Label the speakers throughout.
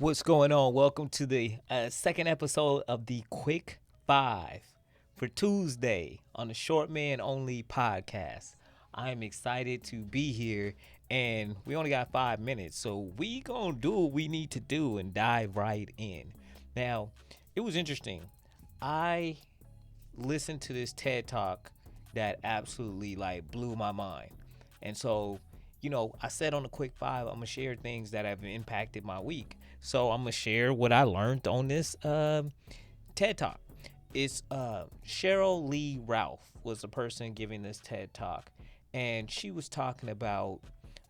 Speaker 1: What's going on? Welcome to the second episode of the Quick Five for Tuesday on the Short Man Only podcast. I'm excited to be here, and we only got 5 minutes, so we gonna do what we need to do and dive right in. Now, it was interesting. I listened to this TED Talk that absolutely like blew my mind, and so I said on the Quick Five, I'm gonna share things that have impacted my week. So I'm gonna share what I learned on this TED Talk. It's Sheryl Lee Ralph was the person giving this TED Talk, and she was talking about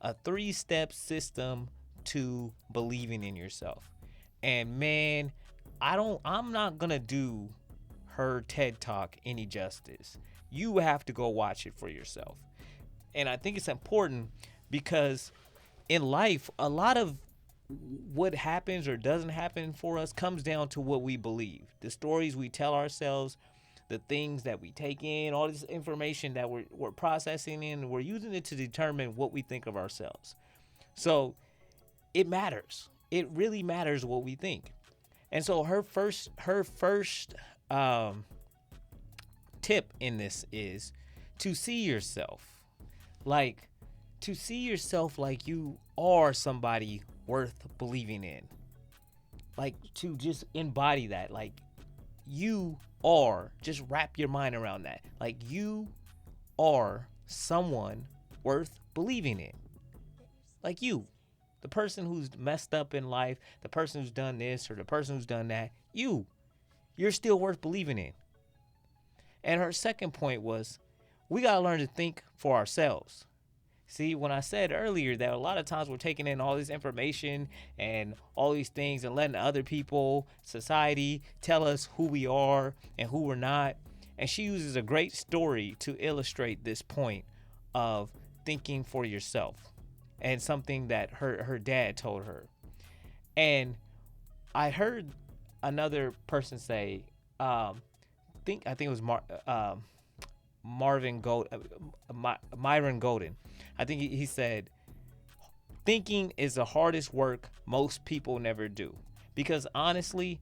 Speaker 1: a 3-step system to believing in yourself. And man, I'm not gonna do her TED Talk any justice. You have to go watch it for yourself. And I think it's important because in life, a lot of what happens or doesn't happen for us comes down to what we believe. The stories we tell ourselves, the things that we take in, all this information that we're processing in, we're using it to determine what we think of ourselves. So it matters. It really matters what we think. And so her first tip in this is to see yourself like like you are somebody worth believing in. Like to just embody that. Like you are, just wrap your mind around that. Like you are someone worth believing in. Like you, the person who's messed up in life, the person who's done this or the person who's done that, you're still worth believing in. And her second point was we got to learn to think for ourselves. See, when I said earlier that a lot of times we're taking in all this information and all these things and letting other people, society, tell us who we are and who we're not. And she uses a great story to illustrate this point of thinking for yourself and something that her dad told her. And I heard another person say, I think it was Myron Golden. I think he said, thinking is the hardest work most people never do. Because honestly,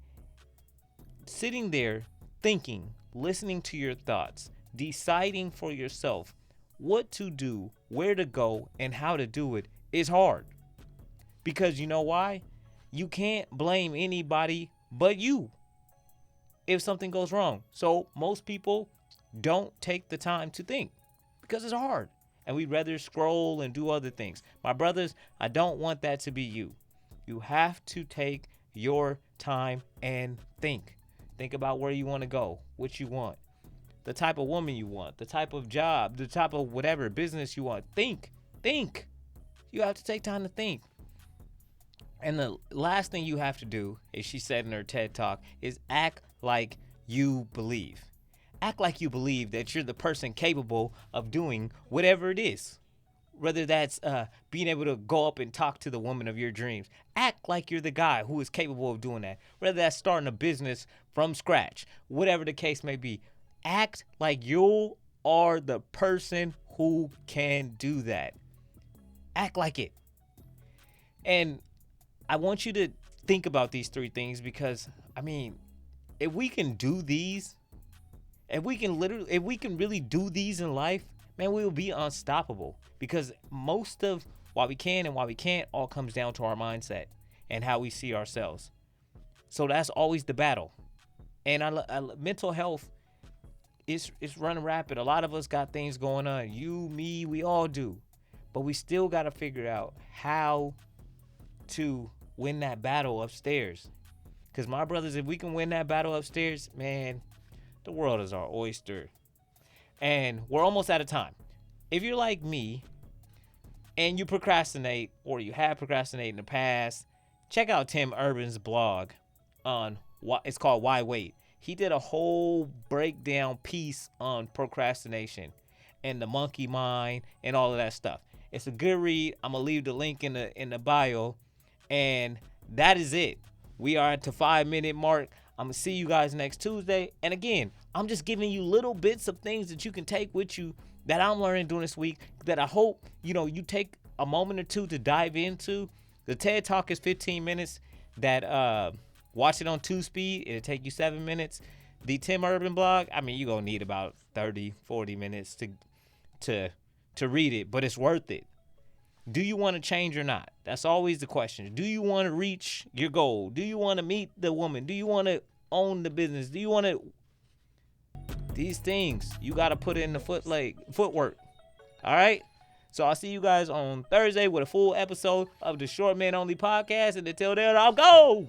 Speaker 1: sitting there thinking, listening to your thoughts, deciding for yourself what to do, where to go, and how to do it is hard. Because you know why? You can't blame anybody but you if something goes wrong. So most people don't take the time to think because it's hard. And we'd rather scroll and do other things. My brothers, I don't want that to be you. You have to take your time and think. Think about where you want to go, what you want, the type of woman you want, the type of job, the type of whatever business you want. Think. You have to take time to think. And the last thing you have to do, as she said in her TED Talk, is act like you believe. Act like you believe that you're the person capable of doing whatever it is. Whether that's being able to go up and talk to the woman of your dreams. Act like you're the guy who is capable of doing that. Whether that's starting a business from scratch. Whatever the case may be. Act like you are the person who can do that. Act like it. And I want you to think about these 3 things because, if we can do these, if we can really do these in life, man, we will be unstoppable. Because most of why we can and why we can't all comes down to our mindset and how we see ourselves. So that's always the battle. And mental health is running rapid. A lot of us got things going on. You, me, we all do. But we still got to figure out how to win that battle upstairs. Because my brothers, if we can win that battle upstairs, man, the world is our oyster. And we're almost out of time. If you're like me and you procrastinate or you have procrastinated in the past, check out Tim Urban's blog on it's called Why Wait. He did a whole breakdown piece on procrastination and the monkey mind and all of that stuff. It's a good read. I'm going to leave the link in the bio. And that is it. We are at the 5-minute mark. I'm going to see you guys next Tuesday. And again, I'm just giving you little bits of things that you can take with you that I'm learning during this week that I hope, you take a moment or two to dive into. The TED Talk is 15 minutes. that watch it on 2-speed. It'll take you 7 minutes. The Tim Urban blog, I mean, you're going to need about 30, 40 minutes to read it, but it's worth it. Do you want to change or not? That's always the question. Do you want to reach your goal? Do you want to meet the woman? Do you want to own the business? Do you want to... These things, you got to put in the footwork. All right? So I'll see you guys on Thursday with a full episode of the Short Men Only podcast. And until then, I'll go.